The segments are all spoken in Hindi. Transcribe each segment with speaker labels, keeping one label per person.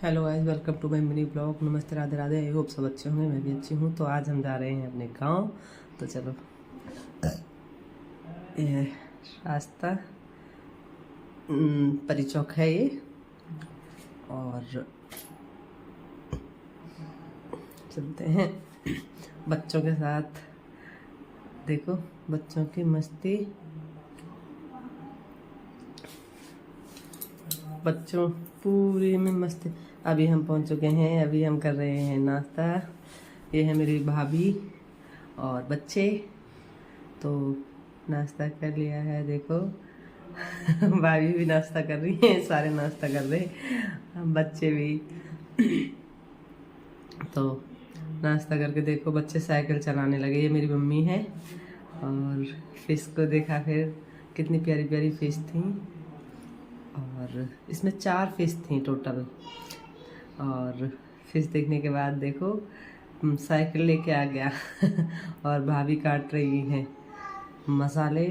Speaker 1: Hello guys, welcome to my mini blog. नमस्ते, राधे राधे। आई होप सब अच्छे होंगे, मैं भी अच्छी हूँ। तो आज हम जा रहे हैं अपने गांव। तो चलो, ये रास्ता परी चौक है ये। और चलते हैं बच्चों के साथ। देखो बच्चों की मस्ती, बच्चों पूरी में मस्ती। अभी हम पहुंच चुके हैं, अभी हम कर रहे हैं नाश्ता। ये है मेरी भाभी और बच्चे। तो नाश्ता कर लिया है, देखो भाभी भी नाश्ता कर रही है, सारे नाश्ता कर रहे हैं, हम बच्चे भी। तो नाश्ता करके देखो बच्चे साइकिल चलाने लगे। ये मेरी मम्मी है। और फिश को देखा, फिर कितनी प्यारी प्यारी फिश थी। और इसमें 4 फिश थी टोटल। और फिश देखने के बाद देखो साइकिल लेके आ गया और भाभी काट रही है मसाले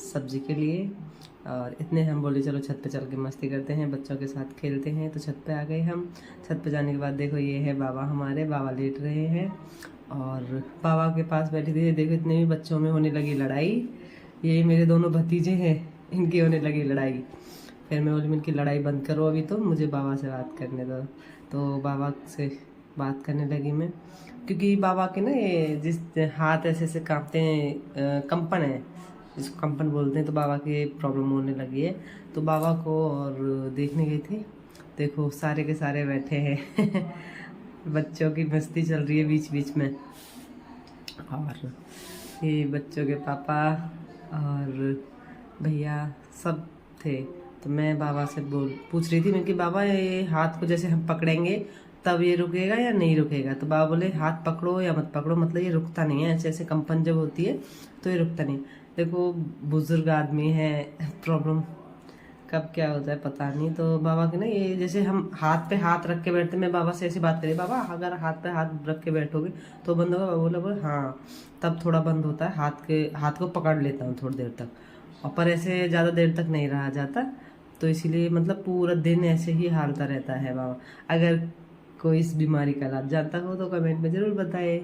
Speaker 1: सब्जी के लिए। और इतने हम बोले चलो छत पे चल के मस्ती करते हैं, बच्चों के साथ खेलते हैं। तो छत पे आ गए हम। छत पे जाने के बाद देखो ये है बाबा, हमारे बाबा लेट रहे हैं। और बाबा के पास बैठी थी। देखो इतने भी बच्चों में होने लगी लड़ाई। ये मेरे दोनों भतीजे हैं, इनकी होने लगी लड़ाई। फिर मैं बोली इनकी लड़ाई बंद करो, अभी तो मुझे बाबा से बात करने दो। तो बाबा से बात करने लगी मैं, क्योंकि बाबा के ना ये जिस हाथ ऐसे ऐसे कांपते हैं, कंपन है जिसको कंपन बोलते हैं। तो बाबा की प्रॉब्लम होने लगी है। तो बाबा को और देखने गई थी। देखो सारे के सारे बैठे हैं बच्चों की मस्ती चल रही है बीच बीच में। और ये बच्चों के पापा और भैया सब थे। तो मैं बाबा से पूछ रही थी मैं कि बाबा ये हाथ को जैसे हम पकड़ेंगे तब ये रुकेगा या नहीं रुकेगा। तो बाबा बोले हाथ पकड़ो या मत पकड़ो, मतलब ये रुकता नहीं है। ऐसे ऐसे कंपन जब होती है तो ये रुकता नहीं। देखो बुजुर्ग आदमी है, प्रॉब्लम कब क्या होता है पता नहीं। तो बाबा के ना ये जैसे हम हाथ पे हाथ रख के बैठते, मैं बाबा से ऐसी बात करी, बाबा अगर हाथ पे हाथ रख के बैठोगे तो बंद होगा। बाबा बोले हाँ, तब थोड़ा बंद होता है। हाथ को पकड़ लेता हूँ थोड़ी देर तक, और पर ऐसे ज़्यादा देर तक नहीं रहा जाता। तो इसीलिए मतलब पूरा दिन ऐसे ही हालता रहता है बाबा। अगर कोई इस बीमारी का इलाज जानता हो तो कमेंट में ज़रूर बताए।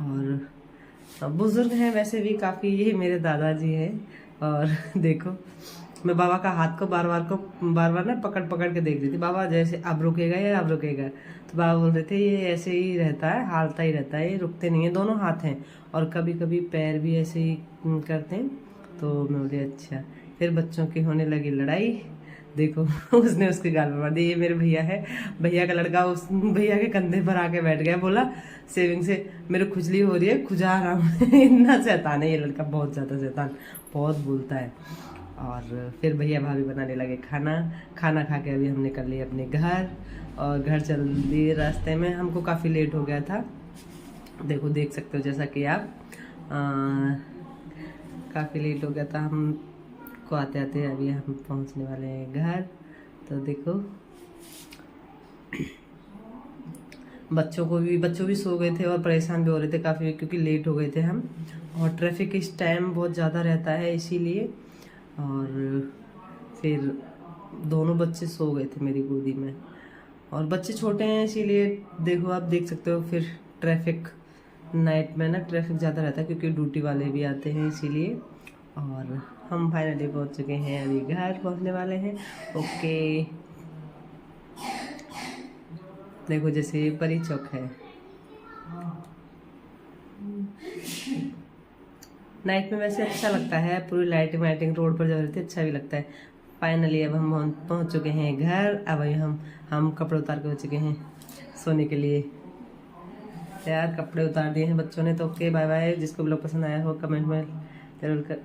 Speaker 1: और बुजुर्ग हैं वैसे भी काफ़ी, ये मेरे दादाजी हैं। और देखो मैं बाबा का हाथ को बार बार ना पकड़ पकड़ के देख रही थी, बाबा जैसे अब रुकेगा या अब रुकेगा। तो बाबा बोल रहे थे ये ऐसे ही रहता है, हालता ही रहता है, ये रुकते नहीं है। दोनों हाथ हैं और कभी कभी पैर भी ऐसे ही करते हैं। तो मैं बोली अच्छा। फिर बच्चों की होने लगी लड़ाई। देखो उसने उसके गाल में मार दी। ये मेरे भैया है, भैया का लड़का उस भैया के कंधे पर आके बैठ गया, बोला सेविंग से मेरे खुजली हो रही है, खुजा रहा हूँ इतना शैतान है ये लड़का, बहुत ज़्यादा शैतान, बहुत बोलता है। और फिर भैया भाभी बनाने लगे खाना। खाना खा के अभी हम निकल लिए अपने घर। और घर चल दिए, रास्ते में हमको काफ़ी लेट हो गया था। देखो देख सकते हो जैसा कि आप काफ़ी लेट हो गया था हम को आते आते। अभी हम पहुंचने वाले हैं घर। तो देखो बच्चों भी सो गए थे और परेशान भी हो रहे थे काफ़ी, क्योंकि लेट हो गए थे हम। और ट्रैफिक इस टाइम बहुत ज़्यादा रहता है इसीलिए। और फिर दोनों बच्चे सो गए थे मेरी गोदी में, और बच्चे छोटे हैं इसीलिए देखो आप देख सकते हो। फिर ट्रैफिक नाइट में ना ट्रैफिक ज़्यादा रहता है, क्योंकि ड्यूटी वाले भी आते हैं इसीलिए। और हम फाइनली पहुंच चुके हैं, अभी घर पहुंचने वाले हैं। ओके, देखो जैसे ये परी चौक है। नाइट में वैसे अच्छा लगता है, पूरी लाइटिंग वाइटिंग रोड पर जब रहती है अच्छा भी लगता है। फाइनली अब हम पहुंच चुके हैं घर। अब हम कपड़े उतार के हो चुके हैं सोने के लिए। यार कपड़े उतार दिए हैं बच्चों ने। तो ओके, बाय बाय। जिसको ब्लॉग पसंद आया हो कमेंट में जरूर कर